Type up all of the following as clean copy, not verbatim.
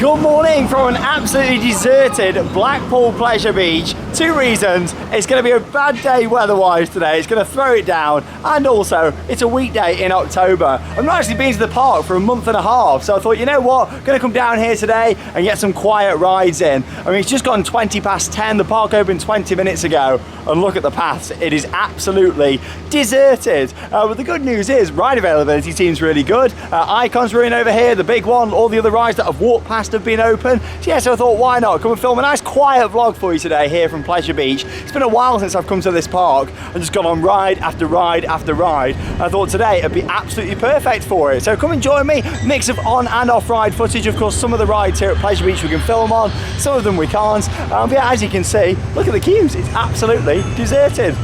Good morning from an absolutely deserted Blackpool Pleasure Beach. Two reasons: it's going to be a bad day weather-wise today, it's going to throw it down, and also it's a weekday in October. I've not actually been to the park for a month and a half, so I thought, you know what, I'm going to come down here today and get some quiet rides in. I mean, it's just gone 20 past 10, the park opened 20 minutes ago, and look at the paths, it is absolutely deserted. But the good news is ride availability seems really good. Icon's running over here, the big one, all the other rides that I've walked past have been open. So yeah, so I thought, why not come and film a nice quiet vlog for you today here from Pleasure Beach. It's been a while since I've come to this park and just gone on ride after ride after ride. I thought today it'd be absolutely perfect for it. So come and join me. Mix of on and off ride footage. Of course, some of the rides here at Pleasure Beach we can film on, some of them we can't. But yeah, as you can see, look at the queues. It's absolutely deserted.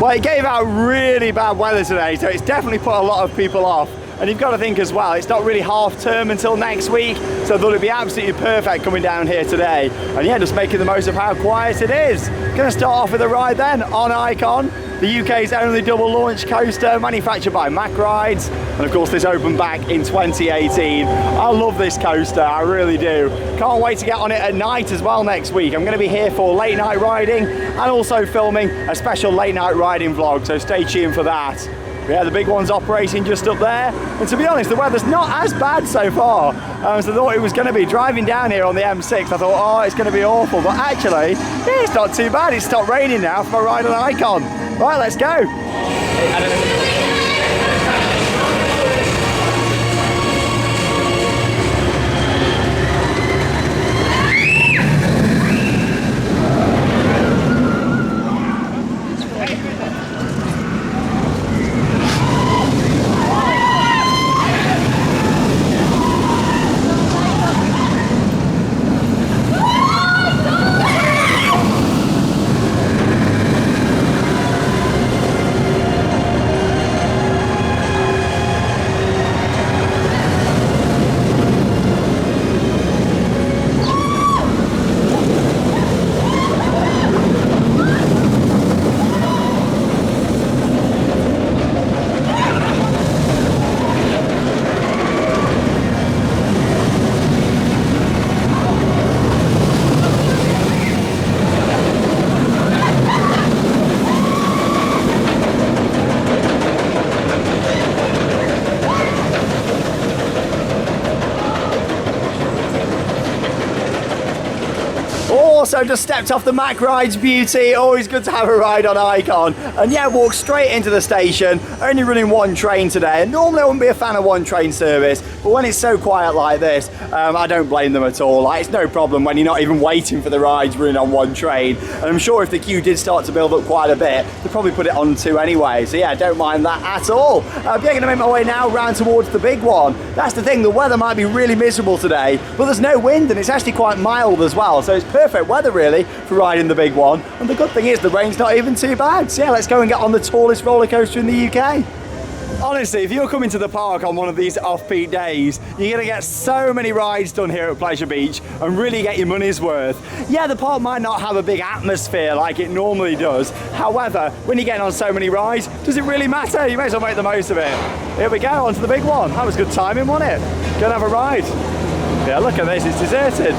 Well, it gave out really bad weather today, so it's definitely put a lot of people off. And you've got to think as well, it's not really half term until next week, so I thought it'd be absolutely perfect coming down here today. And yeah, just making the most of how quiet it is. Gonna start off with a ride then on Icon, the UK's only double launch coaster, manufactured by Mack Rides. And of course, this opened back in 2018. I love this coaster, I really do. Can't wait to get on it at night as well next week. I'm gonna be here for late night riding and also filming a special late night riding vlog, so stay tuned for that. Yeah, the big one's operating just up there, and to be honest, the weather's not as bad so far. So I thought it was going to be driving down here on the M6. I thought, oh, it's going to be awful, but actually, yeah, it's not too bad. It's stopped raining now for my ride on Icon. Right, let's go. Also just stepped off the Mack Rides beauty, always good to have a ride on Icon. And yeah, walked straight into the station, only running one train today. And normally I wouldn't be a fan of one train service, but when it's so quiet like this, I don't blame them at all. Like, it's no problem when you're not even waiting for the rides running on one train. And I'm sure if the queue did start to build up quite a bit, they'd probably put it on two anyway. So yeah, don't mind that at all. Yeah, gonna make my way now round towards the big one. That's the thing, the weather might be really miserable today, but there's no wind and it's actually quite mild as well. So it's perfect weather really for riding the big one. And the good thing is the rain's not even too bad. So yeah, let's go and get on the tallest roller coaster in the UK. Honestly, if you're coming to the park on one of these off-peak days, you're going to get so many rides done here at Pleasure Beach and really get your money's worth. Yeah, the park might not have a big atmosphere like it normally does. However, when you're getting on so many rides, does it really matter? You may as well make the most of it. Here we go, onto the big one. That was good timing, wasn't it? Go and have a ride. Yeah, look at this, it's deserted.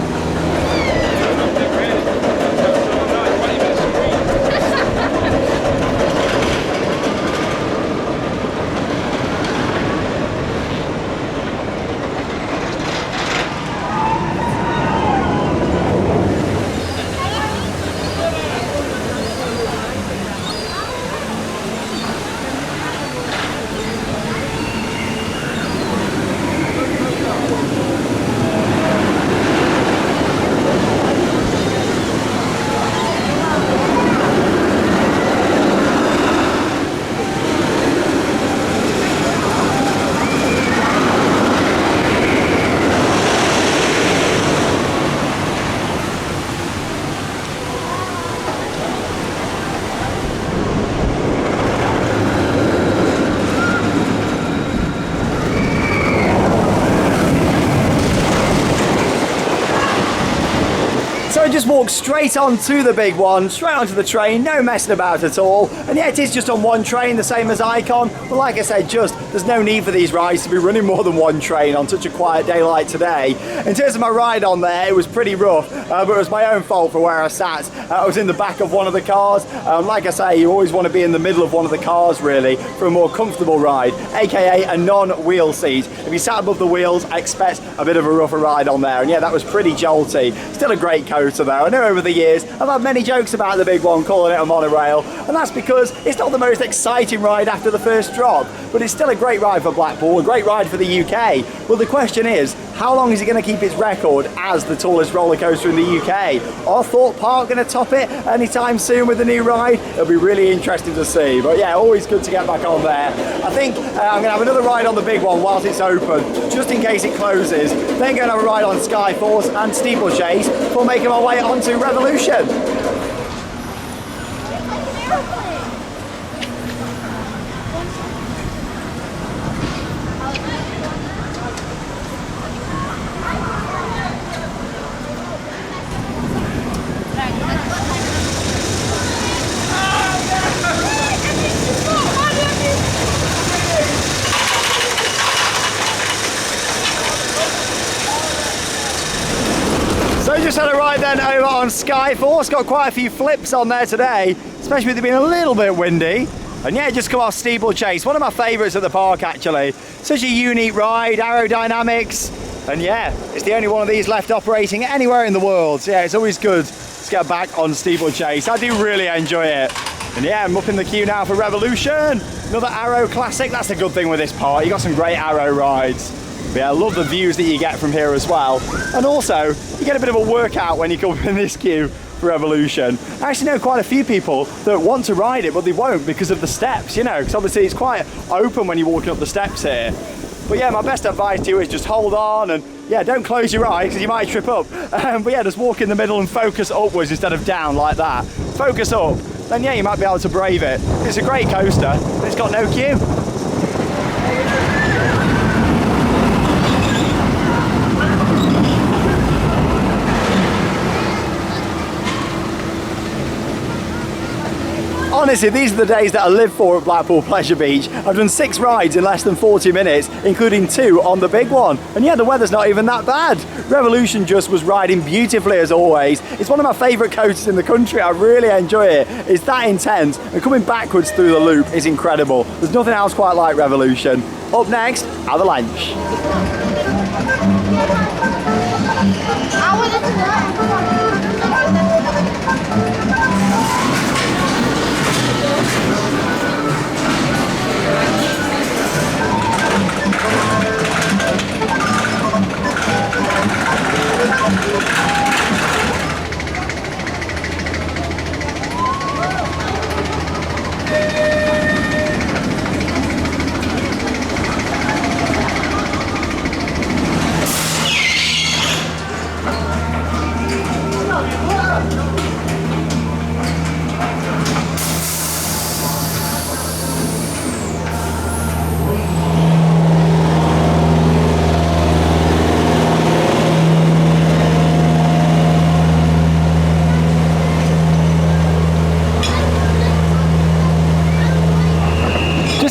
So I just walked straight onto the big one, straight onto the train, no messing about at all. And yeah, it is just on one train, the same as Icon. But like I said, there's no need for these rides to be running more than one train on such a quiet day like today. In terms of my ride on there, it was pretty rough, but it was my own fault for where I sat. I was in the back of one of the cars. Like I say, you always want to be in the middle of one of the cars really for a more comfortable ride, aka a non-wheel seat. If you sat above the wheels, I expect a bit of a rougher ride on there. And yeah, that was pretty jolty. Still a great coaster though. I know over the years I've had many jokes about the big one, calling it a monorail, and that's because it's not the most exciting ride after the first drop, but it's still a great ride for Blackpool, a great ride for the UK. Well, the question is, how long is it going to keep its record as the tallest roller coaster in the UK? Are Thorpe Park going to top it anytime soon with the new ride? It'll be really interesting to see. But yeah, always good to get back on there. I think I'm going to have another ride on the big one whilst it's open, just in case it closes. Then going to have a ride on Skyforce and Steeplechase before making my way onto Revolution. So just had a ride then over on Skyforce, got quite a few flips on there today, especially with it being a little bit windy. And yeah, just come off Steeplechase, one of my favourites at the park actually. Such a unique ride, aerodynamics, and yeah, it's the only one of these left operating anywhere in the world. So yeah, it's always good to get back on Steeplechase. I do really enjoy it. And yeah, I'm up in the queue now for Revolution. Another Arrow classic, that's the good thing with this park. You got some great Arrow rides. But yeah, I love the views that you get from here as well. And also, you get a bit of a workout when you come in this queue for Revolution. I actually know quite a few people that want to ride it, but they won't because of the steps, you know, because obviously it's quite open when you're walking up the steps here. But yeah, my best advice to you is just hold on and yeah, don't close your eyes because you might trip up. But yeah, just walk in the middle and focus upwards instead of down like that. Focus up, then yeah, you might be able to brave it. It's a great coaster, but it's got no queue. Honestly, these are the days that I live for at Blackpool Pleasure Beach. I've done 6 rides in less than 40 minutes, including 2 on the big one. And yeah, the weather's not even that bad. Revolution just was riding beautifully as always. It's one of my favourite coasters in the country. I really enjoy it. It's that intense, and coming backwards through the loop is incredible. There's nothing else quite like Revolution. Up next, Avalanche.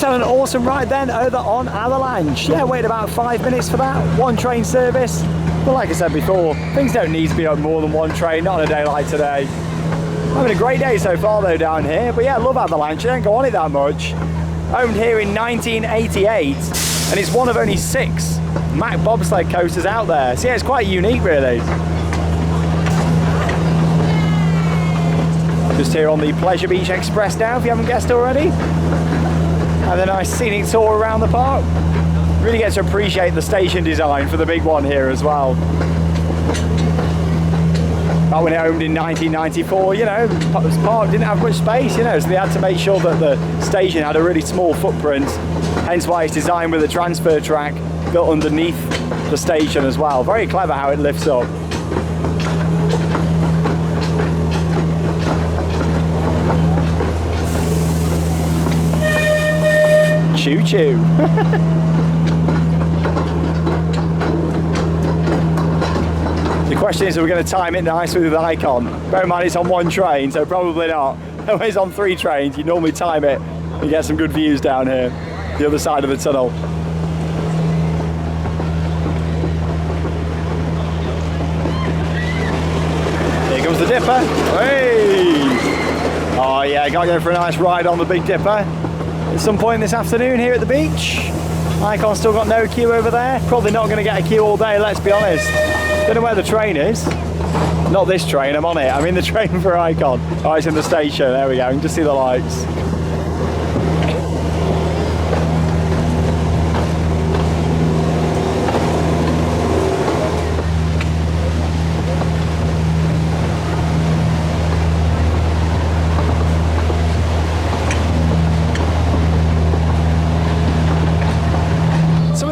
An awesome ride then over on Avalanche. Yeah, waited about 5 minutes for that, 1 train service. But like I said before, things don't need to be on more than 1 train, not on a day like today. Having a great day so far though down here, but yeah, I love Avalanche, I don't go on it that much. Owned here in 1988, and it's one of only 6 Mack bobsled coasters out there. So yeah, it's quite unique really. Just here on the Pleasure Beach Express now, if you haven't guessed already. And a nice scenic tour around the park. Really get to appreciate the station design for the big one here as well. Back when it opened in 1994, you know, this park didn't have much space, you know, so they had to make sure that the station had a really small footprint. Hence why it's designed with a transfer track built underneath the station as well. Very clever how it lifts up. Choo choo. The Question is, are we going to time it nicely with Icon? Bear in mind it's on one train, so probably not. When it's on 3 trains, you normally time it and get some good views down here, the other side of the tunnel. Here comes the Dipper. Hey! Oh yeah, gotta go for a nice ride on the Big Dipper at some point this afternoon here at the beach. Icon's still got no queue over there. Probably not going to get a queue all day, let's be honest. Don't know where the train is. Not this train, I'm on it. I'm in the train for Icon. Oh, it's in the station. There we go. You can just see the lights.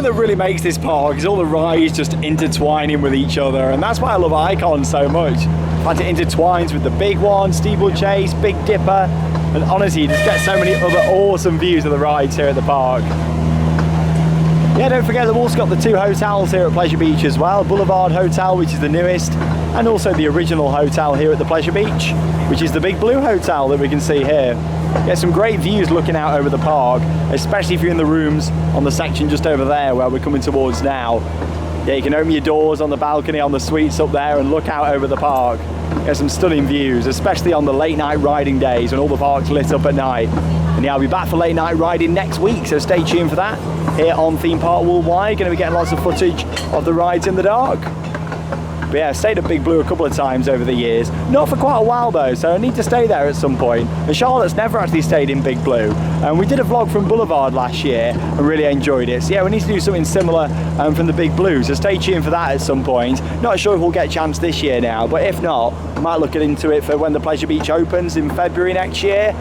That really makes this park is all the rides just intertwining with each other, and that's why I love Icon so much. In fact, it intertwines with the big one, Steeplechase, Big Dipper, and honestly you just get so many other awesome views of the rides here at the park. Yeah, don't forget they've also got the 2 hotels here at Pleasure Beach as well. Boulevard Hotel, which is the newest, and also the original hotel here at the Pleasure Beach, which is the Big Blue Hotel that we can see here. Get some great views looking out over the park, especially if you're in the rooms on the section just over there where we're coming towards now. Yeah, you can open your doors on the balcony on the suites up there and look out over the park. Get some stunning views, especially on the late night riding days when all the park's lit up at night. And yeah, I'll be back for late night riding next week, so stay tuned for that here on Theme Park Worldwide. Going to be getting lots of footage of the rides in the dark. But yeah, I've stayed at Big Blue a couple of times over the years. Not for quite a while though, so I need to stay there at some point. And Charlotte's never actually stayed in Big Blue. And we did a vlog from Boulevard last year and really enjoyed it. So yeah, we need to do something similar from the Big Blue. So stay tuned for that at some point. Not sure if we'll get a chance this year now, but if not, we might look into it for when the Pleasure Beach opens in February next year.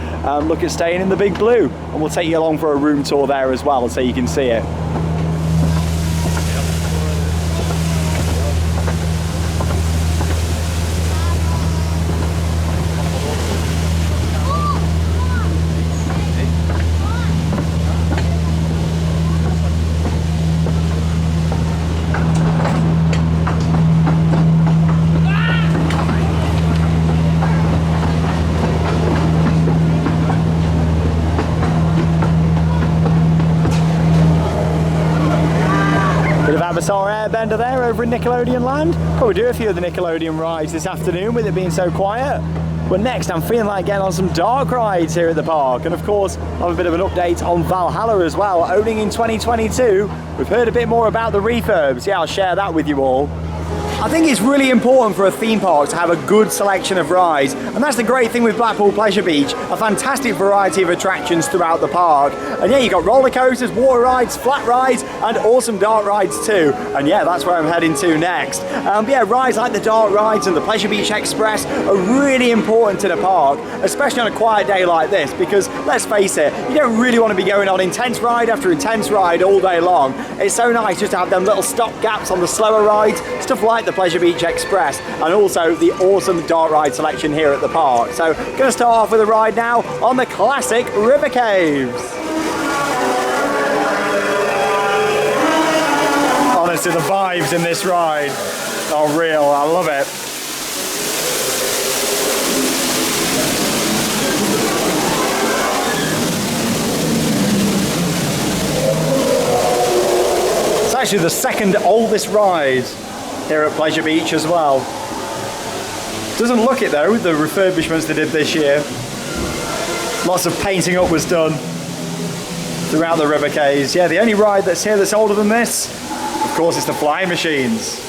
Look at staying in the Big Blue. And we'll take you along for a room tour there as well so you can see it. Avatar Airbender there over in Nickelodeon Land. Probably do a few of the Nickelodeon rides this afternoon with it being so quiet. But next I'm feeling like getting on some dark rides here at the park, and of course I'll have a bit of an update on Valhalla as well, opening in 2022. We've heard a bit more about the refurbs. Yeah, I'll share that with you all. I think it's really important for a theme park to have a good selection of rides, and that's the great thing with Blackpool Pleasure Beach, a fantastic variety of attractions throughout the park. And yeah, you've got roller coasters, water rides, flat rides, and awesome dark rides too. And yeah, that's where I'm heading to next. But yeah, rides like the dark rides and the Pleasure Beach Express are really important to the park, especially on a quiet day like this, because let's face it, you don't really want to be going on intense ride after intense ride all day long. It's so nice just to have them little stop gaps on the slower rides, stuff like the Pleasure Beach Express, and also the awesome dark ride selection here at the park. So going to start off with a ride now on the classic River Caves. Honestly, the vibes in this ride are real. I love it. It's actually the second oldest ride here at Pleasure Beach as well. Doesn't look it though, the refurbishments they did this year. Lots of painting up was done throughout the River Caves. Yeah, the only ride that's here that's older than this, of course, is the flying machines.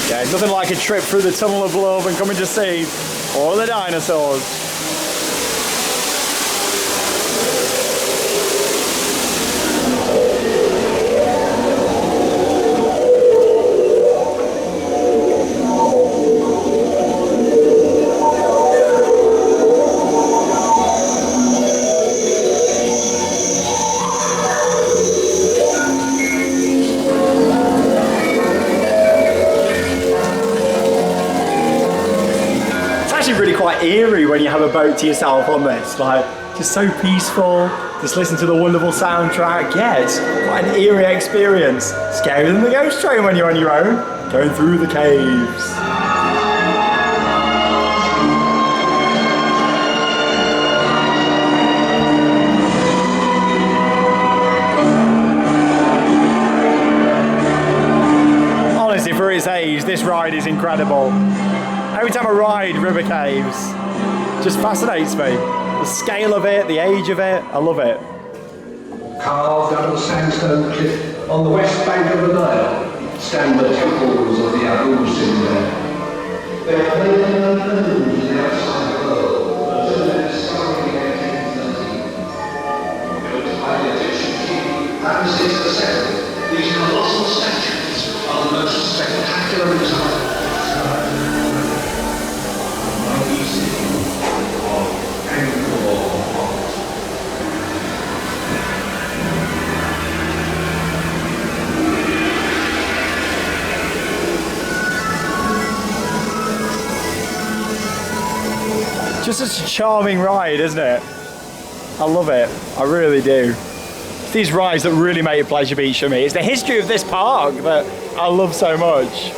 Yeah, nothing like a trip through the Tunnel of Love and coming to see all the dinosaurs. Really quite eerie when you have a boat to yourself on this, like just so peaceful, Just listen to the wonderful soundtrack. Yeah, it's quite an eerie experience. Scarier than the ghost train when you're on your own, going through the caves. Honestly, for its age, this ride is incredible. Every time I ride River Caves, it just fascinates me. The scale of it, the age of it, I love it. Carved out of sandstone cliff on the west bank of the Nile stand the temples of the Avalanche in there. They are made unknown to the outside world until their discovery in 1813. Built by the Egyptian king Ramses II, these colossal statues are the most spectacular example just such a charming ride, isn't it? I love it. I really do. It's these rides that really make Pleasure Beach for me. It's the history of this park that I love so much.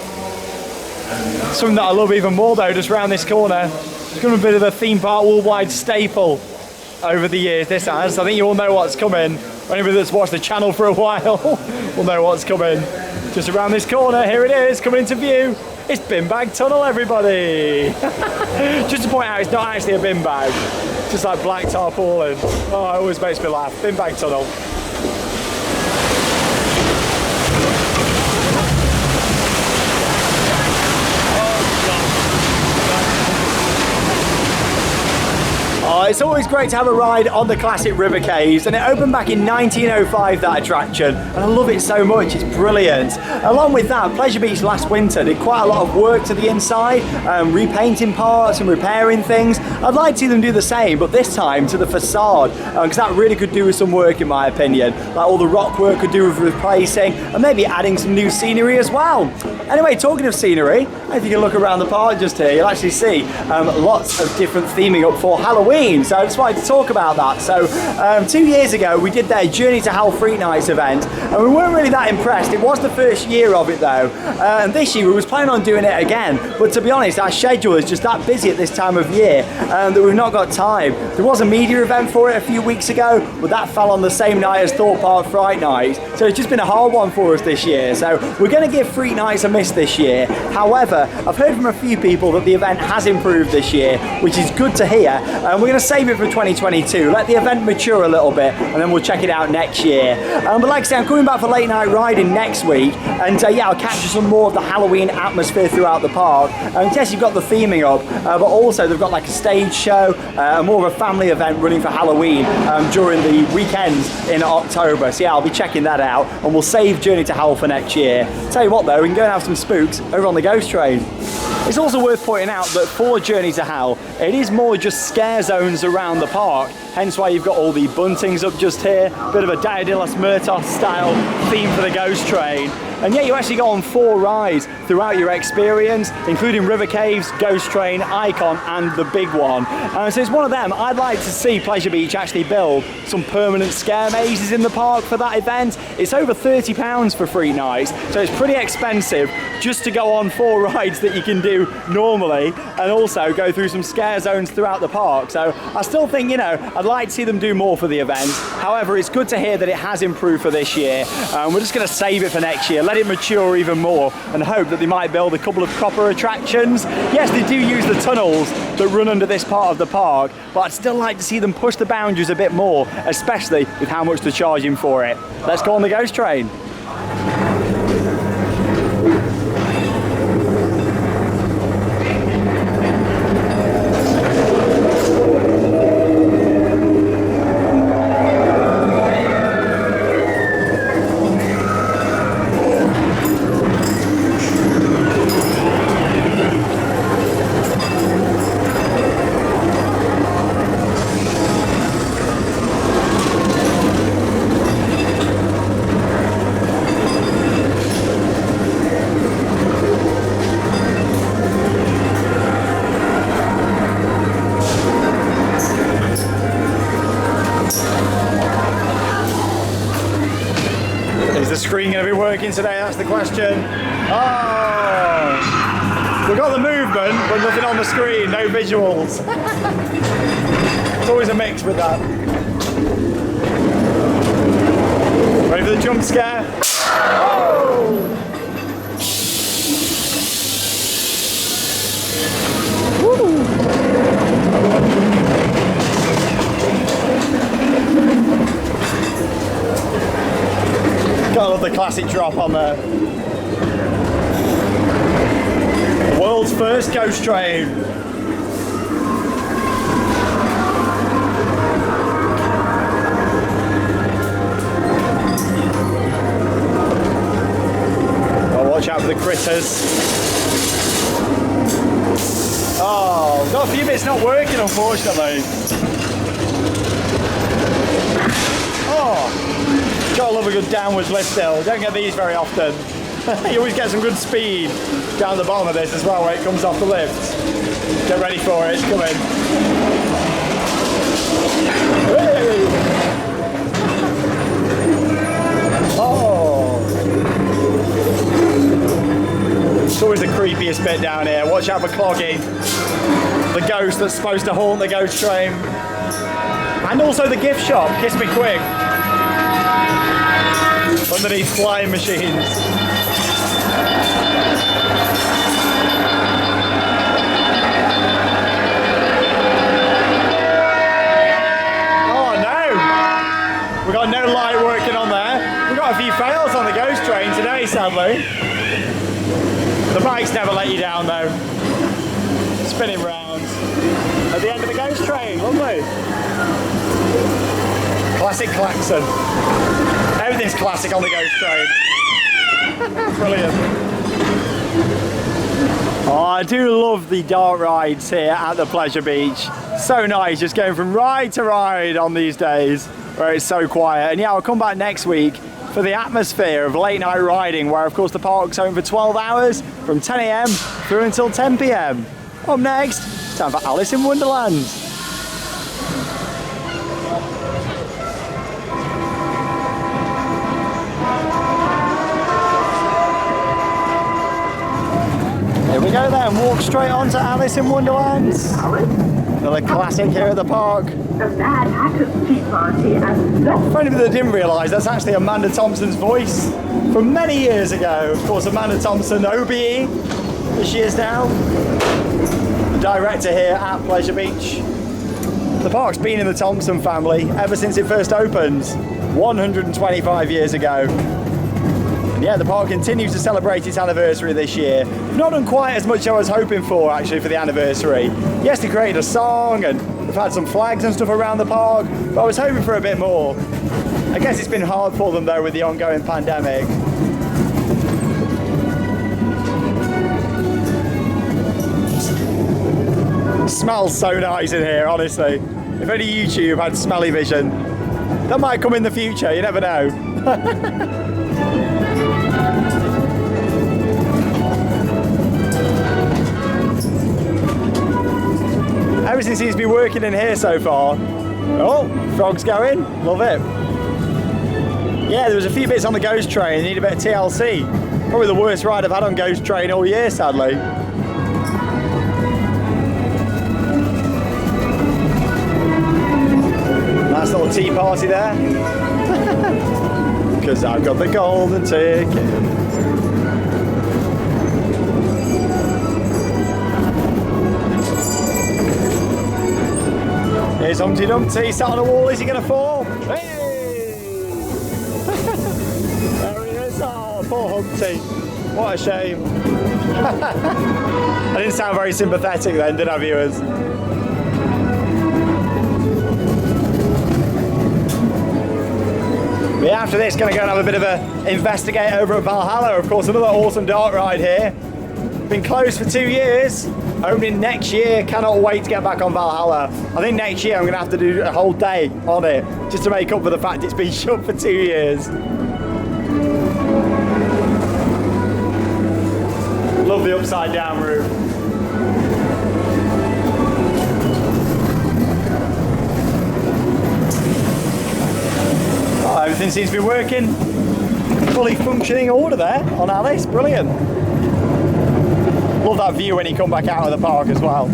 Something that I love even more though, just round this corner. It's become a bit of a theme park worldwide staple over the years, this has. I think you all know what's coming. Anybody that's watched the channel for a while will know what's coming. Just around this corner, here it is, coming into view. It's Bin Bag Tunnel, everybody! Just to point out, it's not actually a bin bag. It's just like black tarpaulin. Oh, it always makes me laugh. Bin Bag Tunnel. Oh, it's always great to have a ride on the classic River Caves, and it opened back in 1905, that attraction, and I love it so much. It's brilliant. Along with that, Pleasure Beach last winter did quite a lot of work to the inside, repainting parts and repairing things. I'd like to see them do the same, but this time to the facade, because that really could do with some work in my opinion. Like all the rock work could do with replacing, and maybe adding some new scenery as well. Anyway, talking of scenery, if you can look around the park just here, you'll actually see lots of different theming up for Halloween. So I just wanted to talk about that. So 2 years ago, we did their Journey to Hell Freak Nights event, and we weren't really that impressed. It was the first year of it though, and this year we was planning on doing it again. But to be honest, our schedule is just that busy at this time of year that we've not got time. There was a media event for it a few weeks ago, but that fell on the same night as Thorpe Park Fright Night. So it's just been a hard one for us this year. So we're going to give Freak Nights a miss this year. However, I've heard from a few people that the event has improved this year, which is good to hear. We're going to save it for 2022, let the event mature a little bit, and then we'll check it out next year. But like I say, I'm coming back for late night riding next week, and yeah, I'll capture some more of the Halloween atmosphere throughout the park. Yes, you've got the theming up, but also they've got like a stage show, more of a family event running for Halloween during the weekends in October. So yeah, I'll be checking that out, and we'll save Journey to Hell for next year. Tell you what though, we can go and have some spooks over on the ghost train. It's also worth pointing out that for Journey to Hell, it is more just scare zones around the park, hence why you've got all the buntings up just here, bit of a Dia de los Muertos style theme for the ghost train. And yeah, you actually go on 4 rides throughout your experience, including River Caves, Ghost Train, Icon, and the big one. So it's one of them. I'd like to see Pleasure Beach actually build some permanent scare mazes in the park for that event. It's over £30 for Freak Nights, so it's pretty expensive just to go on 4 rides that you can do normally, and also go through some scare zones throughout the park. So I still think, you know, I'd like to see them do more for the event. However, it's good to hear that it has improved for this year. We're just going to save it for next year, let it mature even more, and hope that they might build a couple of proper attractions. Yes, they do use the tunnels that run under this part of the park, but I'd still like to see them push the boundaries a bit more, especially with how much they're charging for it. Let's go on the ghost train. working today? That's the question. Oh, we've got the movement, but nothing on the screen, no visuals. It's always a mix with that. Ready for the jump scare? Oh! Woo! Gotta love the classic drop on there. World's first ghost train. Oh, watch out for the critters. Oh, got a few bits not working, unfortunately. Oh, gotta love a good downwards lift hill. Don't get these very often. You always get some good speed down the bottom of this as well when it comes off the lift. Get ready for it, it's coming. Hey! Oh! It's always the creepiest bit down here. Watch out for Cloggy, the ghost that's supposed to haunt the ghost train. And also the gift shop, Kiss Me Quick. Underneath flying machines. Oh no! We've got no light working on there. We've got a few fails on the ghost train today, sadly. The bikes never let you down though. Spinning round at the end of the ghost train, lovely. Classic klaxon. Everything's classic on the ghost train. Brilliant. Oh, I do love the dark rides here at the Pleasure Beach. So nice, just going from ride to ride on these days where it's so quiet. And yeah, I'll come back next week for the atmosphere of late night riding, where of course the park's open for 12 hours from 10 AM through until 10 PM. Up next, it's time for Alice in Wonderland. Here we go then, walk straight on to Alice in Wonderland. Another classic here at the park. The Mad Hatter's Tea Party and For anybody that didn't realise, that's actually Amanda Thompson's voice from many years ago. Of course, Amanda Thompson, OBE, as she is now, the director here at Pleasure Beach. The park's been in the Thompson family ever since it first opened, 125 years ago. And yeah, the park continues to celebrate its anniversary this year. We've not done quite as much as I was hoping for, actually, for the anniversary. Yes, they created a song and we've had some flags and stuff around the park, but I was hoping for a bit more. I guess it's been hard for them though with the ongoing pandemic. It smells so nice in here, honestly. If only YouTube had smelly vision. That might come in the future, you never know. Everything seems to be working in here so far. Oh, frogs going, love it. Yeah, there was a few bits on the ghost train, need a bit of TLC. Probably the worst ride I've had on ghost train all year, sadly. Nice little tea party there. Because I've got the golden ticket. Here's Humpty Dumpty sat on a wall. Is he going to fall? Hey! There he is. Oh, poor Humpty. What a shame. I didn't sound very sympathetic then, did I, viewers? But yeah, after this, going to go and have a bit of a investigate over at Valhalla. Of course, another awesome dark ride here. Been closed for 2 years. Opening next year, cannot wait to get back on Valhalla. I think next year I'm going to have to do a whole day on it just to make up for the fact it's been shut for 2 years. Love the upside down roof. Oh, everything seems to be working. fully functioning order there on Alice. Brilliant. Love that view when you come back out of the park as well.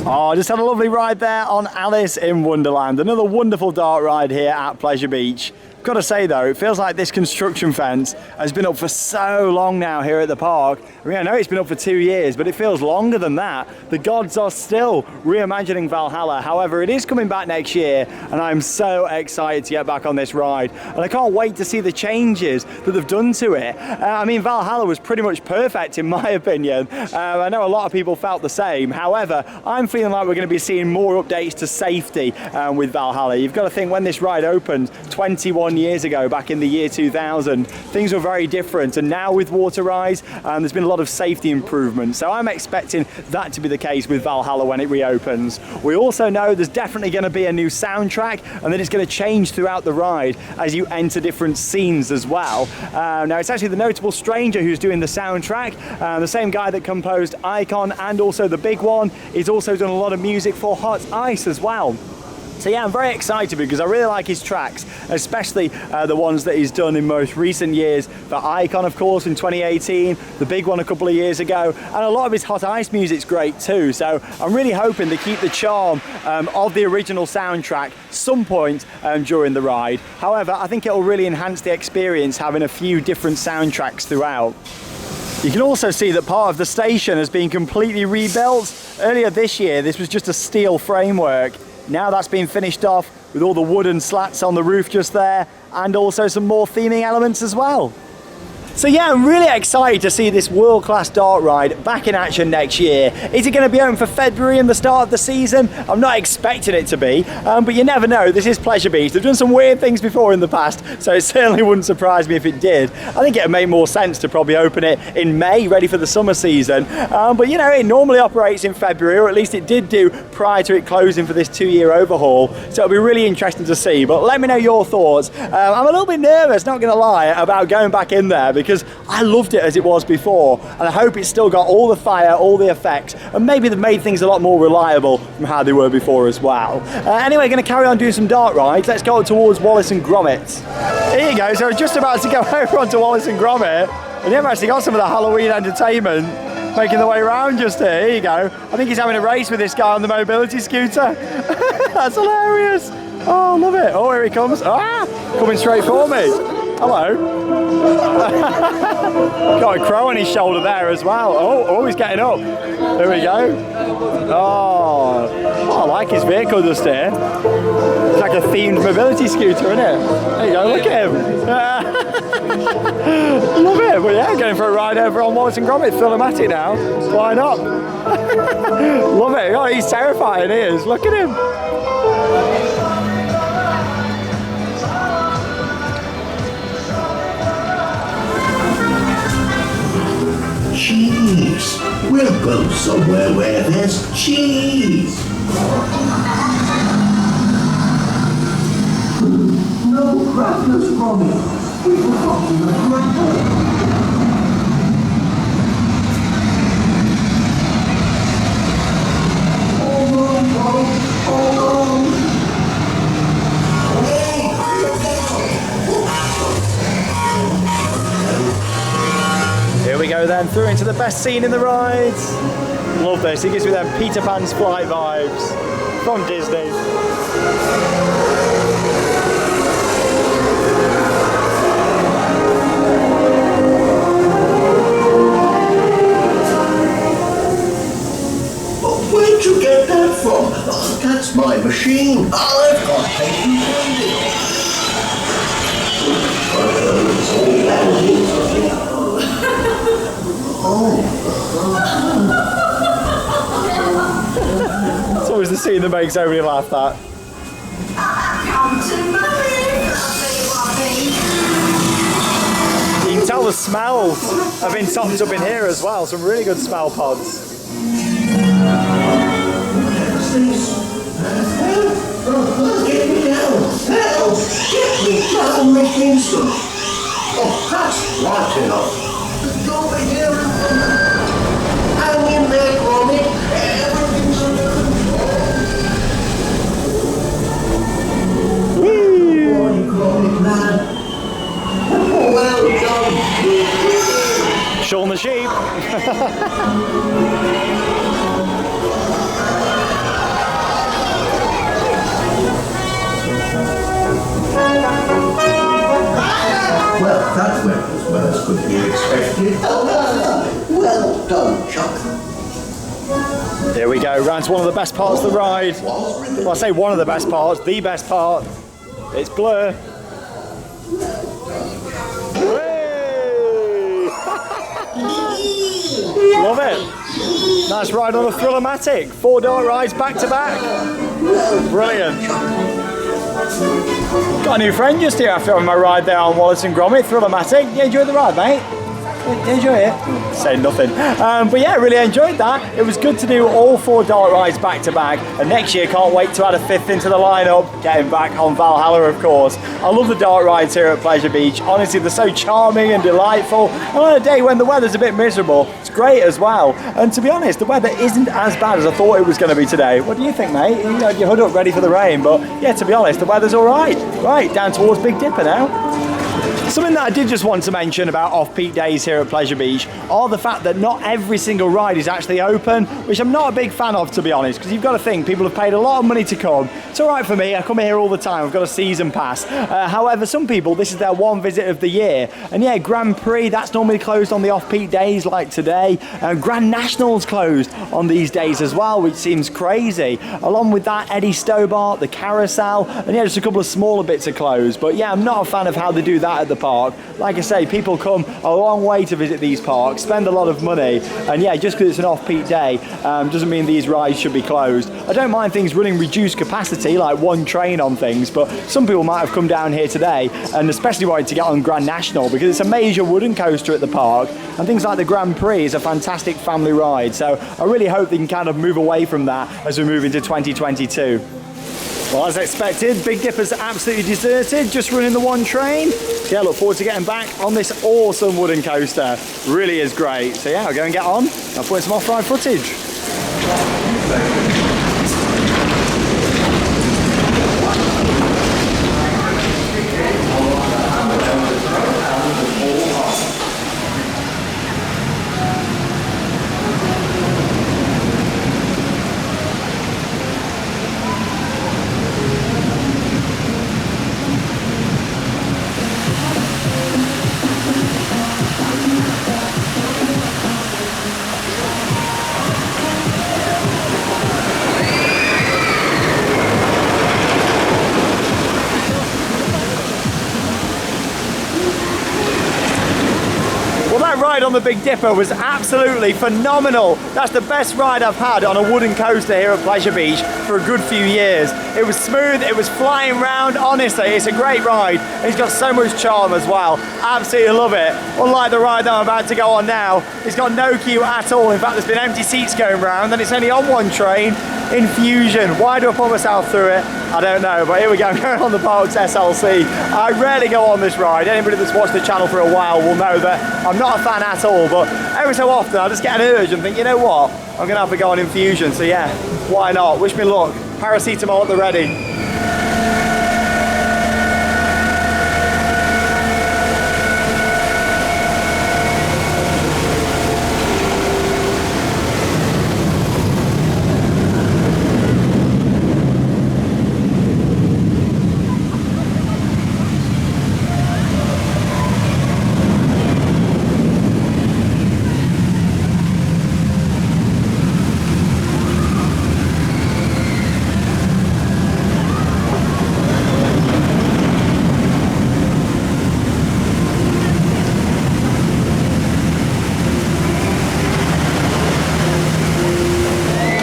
Oh, just had a lovely ride there on Alice in Wonderland. Another wonderful dart ride here at Pleasure Beach. Got to say though, it feels like this construction fence has been up for so long now here at the park. I mean, I know it's been up for 2 years, but it feels longer than that. The gods are still reimagining Valhalla. However, it is coming back next year, and I'm so excited to get back on this ride. And I can't wait to see the changes that they've done to it. I mean, Valhalla was pretty much perfect in my opinion. I know a lot of people felt the same. However, I'm feeling like we're going to be seeing more updates to safety with Valhalla. You've got to think when this ride opened 21 years ago, back in the year 2000, things were very different, and now with Water Rise there's been a lot of safety improvements, so I'm expecting that to be the case with Valhalla when it reopens. We also know there's definitely going to be a new soundtrack, and that it's going to change throughout the ride as you enter different scenes as well. Now it's actually the Notable Stranger who's doing the soundtrack, the same guy that composed Icon and also The Big One. He's also done a lot of music for Hot Ice as well. So yeah, I'm very excited because I really like his tracks, especially the ones that he's done in most recent years. For Icon, of course, in 2018, The Big One a couple of years ago, and a lot of his Hot Ice music's great too. So I'm really hoping to keep the charm of the original soundtrack some point during the ride. However, I think it'll really enhance the experience having a few different soundtracks throughout. You can also see that part of the station has been completely rebuilt. Earlier this year, this was just a steel framework. Now that's been finished off with all the wooden slats on the roof just there, and also some more theming elements as well. So yeah, I'm really excited to see this world-class dart ride back in action next year. Is it going to be open for February and the start of the season? I'm not expecting it to be, but you never know. This is Pleasure Beach. They've done some weird things before in the past, so it certainly wouldn't surprise me if it did. I think it would make more sense to probably open it in May, ready for the summer season. But you know, it normally operates in February, or at least it did do prior to it closing for this 2-year overhaul. So it'll be really interesting to see. But let me know your thoughts. I'm a little bit nervous, not going to lie, about going back in there, because I loved it as it was before, and I hope it's still got all the fire, all the effects, and maybe they've made things a lot more reliable from how they were before as well. Anyway, going to carry on doing some dart rides. Let's go towards Wallace and Gromits. Here you go, so we're just about to go over onto Wallace and Gromit, and you've actually got some of the Halloween entertainment making their way around just here. Here you go. I think he's having a race with this guy on the mobility scooter. That's hilarious. Oh, love it. Oh, here he comes. Ah, coming straight for me. Hello. Got a crow on his shoulder there as well. Oh, he's getting up. There we go. Oh, I like his vehicle just here. It's like a themed mobility scooter, isn't it? There you go, look at him. Love it. Well, yeah, going for a ride over on Wallace and Gromit, Philomatic now. Why not? Love it. Oh, he's terrifying, he is. Look at him. Cheese! We'll go somewhere where there's cheese! No crackers from me! We forgot to make my Here we go then, through into the best scene in the rides. Love this, it gives me them Peter Pan's Flight vibes from Disney. Where'd you get that from? Oh, that's my machine. I've got patent pending. It's always the scene that makes everybody laugh, that. You can tell the smells have been topped up in here as well, some really good smell pods. Get me down! Help! Get me down, Miss Winston! Oh, that's right enough. Over here. Hang in there, Gromit. Everything's under control. Whee! Boy, Gromit, man. Oh, Shaun the Sheep. Well, that went as well as could be expected. Well done, Chuck. Here we go, round to one of the best parts of the ride. Well, I say one of the best parts, the best part. It's Blur. Love it. Nice ride on a Thrill-O-Matic. 4 dark rides back to back. Brilliant. Got a new friend just here after having my ride there on Wallace and Gromits, Thrill-O-Matic. You enjoyed the ride, mate? You enjoy it? Say nothing. But yeah, really enjoyed that. It was good to do all 4 dark rides back to back. And next year, can't wait to add a 5th into the lineup. Getting back on Valhalla, of course. I love the dark rides here at Pleasure Beach. Honestly, they're so charming and delightful. And on a day when the weather's a bit miserable, it's great as well. And to be honest, the weather isn't as bad as I thought it was going to be today. What do you think, mate? You know, your hood up ready for the rain. But yeah, to be honest, the weather's all right. Right, down towards Big Dipper now. Something that I did just want to mention about off-peak days here at Pleasure Beach are the fact that not every single ride is actually open, which I'm not a big fan of, to be honest, because you've got to think people have paid a lot of money to come. It's all right for me, I come here all the time, I've got a season pass. However, some people, this is their one visit of the year. And yeah, Grand Prix, that's normally closed on the off-peak days like today. Grand National's closed on these days as well, which seems crazy. Along with that, Eddie Stobart, the Carousel, and yeah, just a couple of smaller bits are closed. But yeah, I'm not a fan of how they do that at the park. Like I say, people come a long way to visit these parks, spend a lot of money, and yeah, just because it's an off-peak day doesn't mean these rides should be closed. I don't mind things running reduced capacity, like one train on things, but some people might have come down here today and especially wanted to get on Grand National because it's a major wooden coaster at the park, and things like the Grand Prix is a fantastic family ride. So I really hope they can kind of move away from that as we move into 2022. Well, as expected, Big Dipper's absolutely deserted, just running the one train. So yeah, look forward to getting back on this awesome wooden coaster. Really is great. So yeah, I'll go and get on. I'll put in some off-ride footage. Ride on the Big Dipper was absolutely phenomenal. That's the best ride I've had on a wooden coaster here at Pleasure Beach for a good few years. It was smooth, it was flying round, honestly, it's a great ride. And it's got so much charm as well. Absolutely love it. Unlike the ride that I'm about to go on now, it's got no queue at all. In fact, there's been empty seats going round and it's only on one train. Infusion. Why do I put myself through it? I don't know, but here we go. I'm going on the Parks SLC. I rarely go on this ride. Anybody that's watched the channel for a while will know that I'm not a fan at all, but every so often I just get an urge and think, you know what? I'm going to have to go on Infusion, so yeah, why not? Wish me luck. Paracetamol at the ready.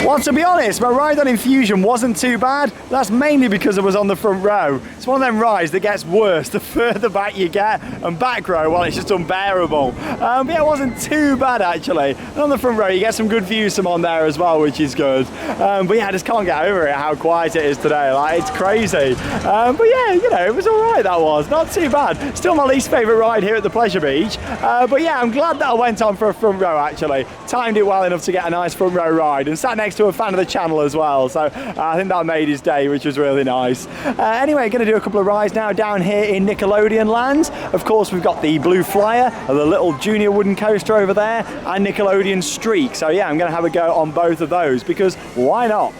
Well, to be honest, my ride on Infusion wasn't too bad. That's mainly because I was on the front row. It's one of them rides that gets worse the further back you get, and back row, well, it's just unbearable. But yeah, it wasn't too bad actually. And on the front row, you get some good views from on there as well, which is good. But yeah, I just can't get over it, how quiet it is today. Like, it's crazy. But yeah, you know, it was all right, that was. Not too bad. Still my least favourite ride here at the Pleasure Beach. But yeah, I'm glad that I went on for a front row actually. Timed it well enough to get a nice front row ride and sat next to also a fan of the channel as well, so I think that made his day, which was really nice. Anyway, going to do a couple of rides now down here in Nickelodeon land. Of course, we've got the Blue Flyer, the little junior wooden coaster over there, and Nickelodeon Streak. So yeah, I'm going to have a go on both of those because why not?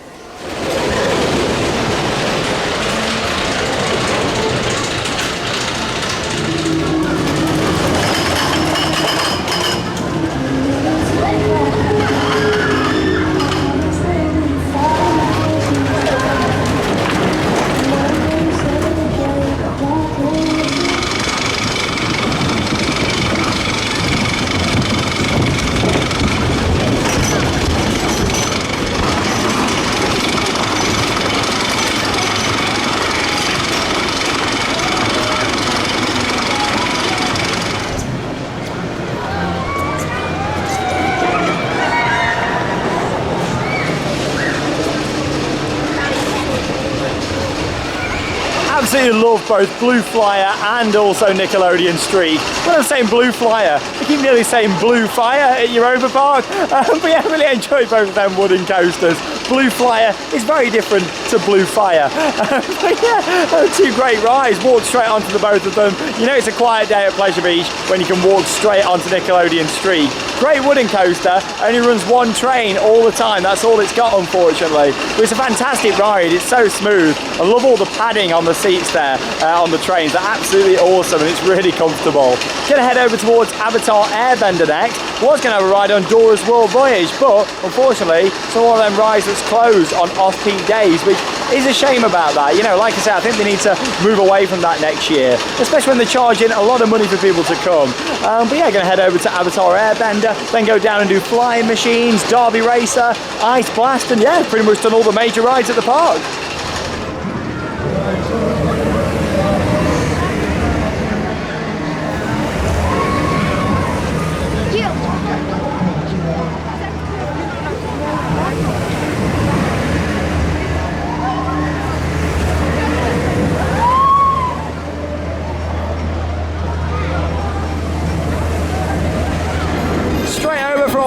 Absolutely love both Blue Flyer and also Nickelodeon Streak. When I'm saying Blue Flyer, I keep nearly saying Blue Fire at Europa Park, but yeah, I really enjoy both of them wooden coasters. Blue Flyer is very different to Blue Fire. But yeah, two great rides, walk straight onto the both of them. You know it's a quiet day at Pleasure Beach when you can walk straight onto Nickelodeon Streak. Great wooden coaster, only runs one train all the time, that's all it's got unfortunately. But it's a fantastic ride, it's so smooth. I love all the padding on the seats there on the trains, they're absolutely awesome and it's really comfortable. Gonna head over towards Avatar Airbender next. Was gonna have a ride on Dora's World Voyage, but unfortunately it's one of them rides that's closed on off-peak days, which is a shame about that. You know, like I said, I think they need to move away from that next year, especially when they're charging a lot of money for people to come. But yeah, gonna head over to Avatar Airbender, then go down and do Flying Machines, Derby Racer, Ice Blast, and yeah, pretty much done all the major rides at the park.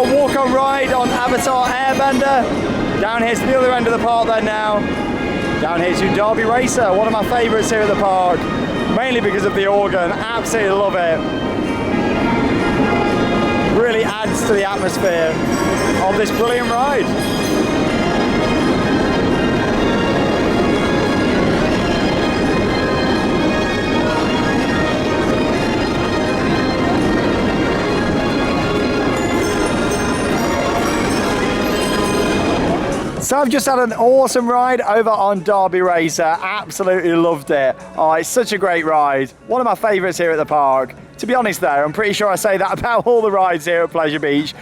Walk-on ride on Avatar Airbender. Down here to the other end of the park then now. Down here to Derby Racer, one of my favourites here at the park. Mainly because of the organ, absolutely love it. Really adds to the atmosphere of this brilliant ride. So I've just had an awesome ride over on Derby Racer, absolutely loved it. Oh, it's such a great ride, one of my favourites here at the park. To be honest though, I'm pretty sure I say that about all the rides here at Pleasure Beach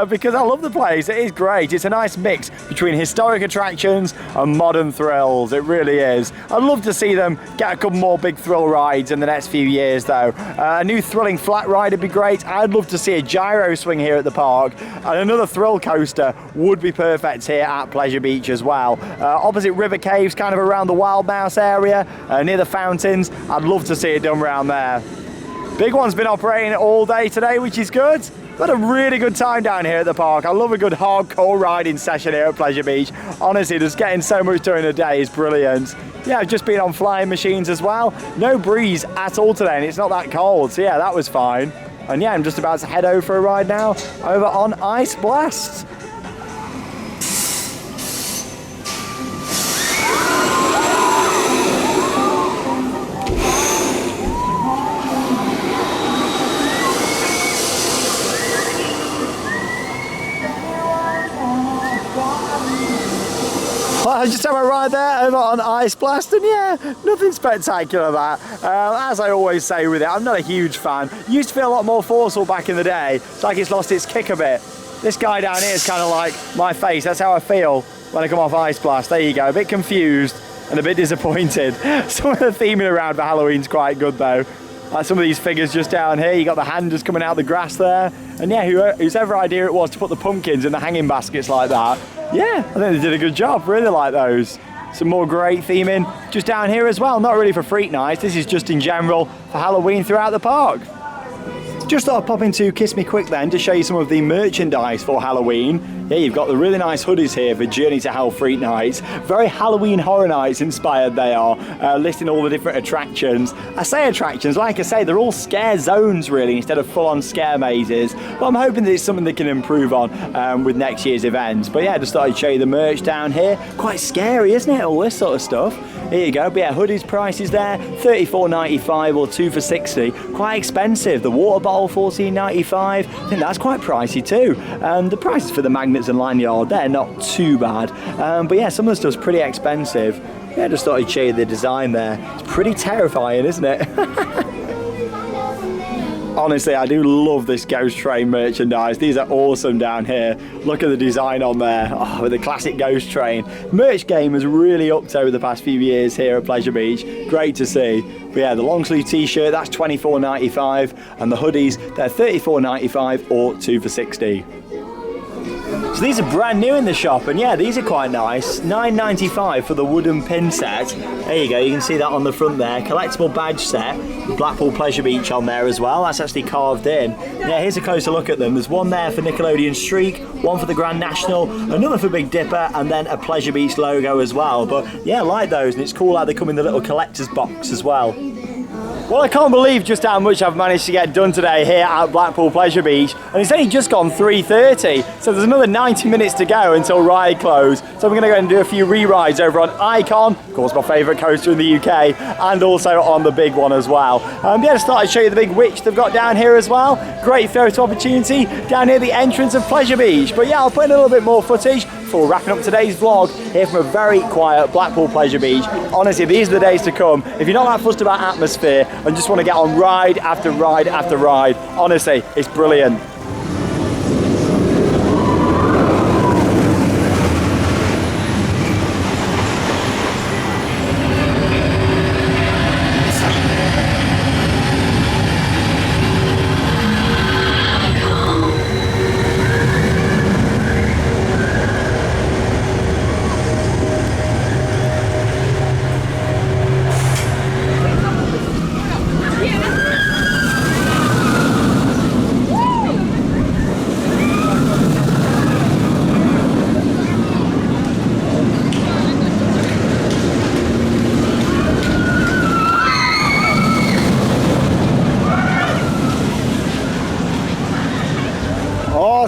because I love the place, it is great. It's a nice mix between historic attractions and modern thrills, it really is. I'd love to see them get a couple more big thrill rides in the next few years though. A new thrilling flat ride would be great. I'd love to see a gyro swing here at the park, and another thrill coaster would be perfect here at Pleasure Beach as well. Opposite River Caves, kind of around the Wild Mouse area, near the fountains, I'd love to see it done around there. Big One's been operating all day today, which is good. I've had a really good time down here at the park. I love a good hardcore riding session here at Pleasure Beach. Honestly, just getting so much during the day is brilliant. Yeah, I've just been on Flying Machines as well. No breeze at all today, and it's not that cold, so yeah, that was fine. And yeah, I'm just about to head over for a ride now, over on Ice Blast. I just have a ride there over on Ice Blast, and yeah, nothing spectacular that. As I always say with it, I'm not a huge fan. Used to feel a lot more forceful back in the day. It's like it's lost its kick a bit. This guy down here is kind of like my face. That's how I feel when I come off Ice Blast. There you go, a bit confused and a bit disappointed. Some of the theming around for Halloween's quite good though. Like some of these figures just down here, you got the hand just coming out of the grass there. And yeah, whosever idea it was to put the pumpkins in the hanging baskets like that, yeah, I think they did a good job, really like those. Some more great theming just down here as well, not really for Freak Nights, this is just in general for Halloween throughout the park. Just thought I'd pop into Kiss Me Quick then to show you some of the merchandise for Halloween. Yeah, you've got the really nice hoodies here for Journey to Hell Freak Nights. Very Halloween Horror Nights inspired they are, listing all the different attractions. I say attractions, like I say, they're all scare zones really, instead of full-on scare mazes. But I'm hoping that it's something they can improve on with next year's events. But yeah, just thought I'd show you the merch down here. Quite scary, isn't it, all this sort of stuff? Here you go, but yeah, hoodies prices there, $34.95 or 2 for $60. Quite expensive. The water bottle, $14.95. I think that's quite pricey too. The prices for the magnets and lanyard, they're not too bad. But yeah, some of the stuff's pretty expensive. Yeah, just thought I'd show you the design there. It's pretty terrifying, isn't it? Honestly, I do love this Ghost Train merchandise. These are awesome down here. Look at the design on there, with the classic Ghost Train. Merch game has really upped over the past few years here at Pleasure Beach. Great to see. But yeah, the long sleeve t-shirt, that's $24.95, and the hoodies, they're $34.95 or 2 for $60. So these are brand new in the shop, and yeah, these are quite nice. $9.95 for the wooden pin set. There you go, you can see that on the front there. Collectible badge set, Blackpool Pleasure Beach on there as well. That's actually carved in. Yeah, here's a closer look at them. There's one there for Nickelodeon Streak, one for the Grand National, another for Big Dipper, and then a Pleasure Beach logo as well. But yeah, I like those, and it's cool how they come in the little collector's box as well. Well, I can't believe just how much I've managed to get done today here at Blackpool Pleasure Beach, and it's only just gone 3:30, so there's another 90 minutes to go until ride close. So we're going to go and do a few re-rides over on Icon, of course my favourite coaster in the UK, and also on the big one as well. Yeah, just thought I'd show you the big witch they've got down here as well. Great photo opportunity down near the entrance of Pleasure Beach. But yeah, I'll put in a little bit more footage before wrapping up today's vlog here from a very quiet Blackpool Pleasure Beach. Honestly, these are the days to come. If you're not that fussed about atmosphere and just want to get on ride after ride after ride, honestly, it's brilliant.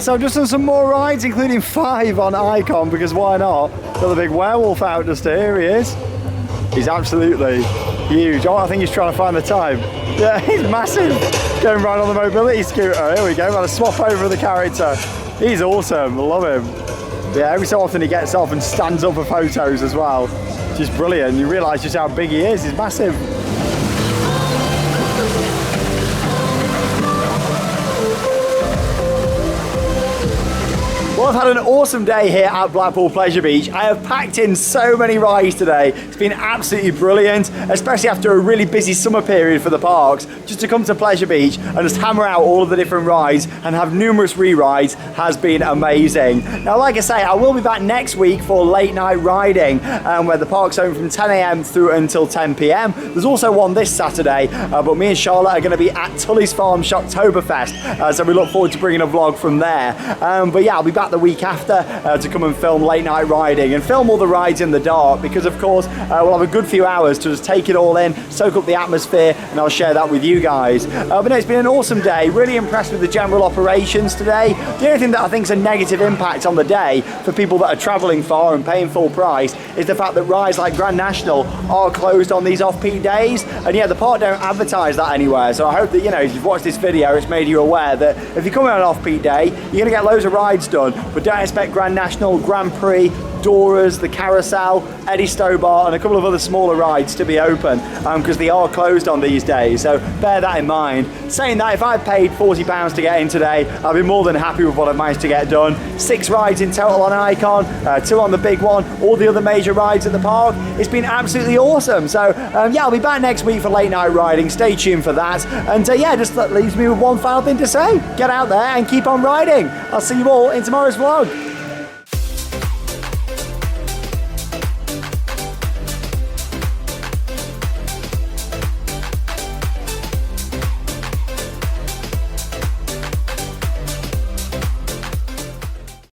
So I've just done some more rides, including 5 on Icon, because why not? Got the big werewolf out just here, he is. He's absolutely huge. Oh, I think he's trying to find the time. Yeah, he's massive. Going right on the mobility scooter. Here we go, got to swap over the character. He's awesome, I love him. Yeah, every so often he gets off and stands up for photos as well. Just brilliant. You realise just how big he is, he's massive. Well, I've had an awesome day here at Blackpool Pleasure Beach. I have packed in so many rides today. It's been absolutely brilliant, especially after a really busy summer period for the parks. Just to come to Pleasure Beach and just hammer out all of the different rides and have numerous re-rides has been amazing. Now, like I say, I will be back next week for late night riding, where the park's open from 10 AM through until 10 PM. There's also one this Saturday, but me and Charlotte are going to be at Tully's Farm Shocktoberfest, so we look forward to bringing a vlog from there. But yeah, I'll be back the week after to come and film late night riding and film all the rides in the dark, because of course we'll have a good few hours to just take it all in, soak up the atmosphere, and I'll share that with you guys. But no, it's been an awesome day. Really impressed with the general operations today. The only thing that I think is a negative impact on the day for people that are travelling far and paying full price is the fact that rides like Grand National are closed on these off-peak days, and yeah, the park don't advertise that anywhere. So I hope that, you know, if you've watched this video, it's made you aware that if you come on an off-peak day, you're going to get loads of rides done, but don't expect Grand National, Grand Prix, Dora's, the Carousel, Eddie Stobart, and a couple of other smaller rides to be open, because they are closed on these days, so bear that in mind. Saying that, if I paid £40 to get in today, I'd be more than happy with what I've managed to get done. 6 rides in total on Icon, 2 on the big one, all the other major rides at the park. It's been absolutely awesome. So yeah, I'll be back next week for late night riding. Stay tuned for that. And yeah, just that leaves me with one final thing to say. Get out there and keep on riding. I'll see you all in tomorrow's vlog.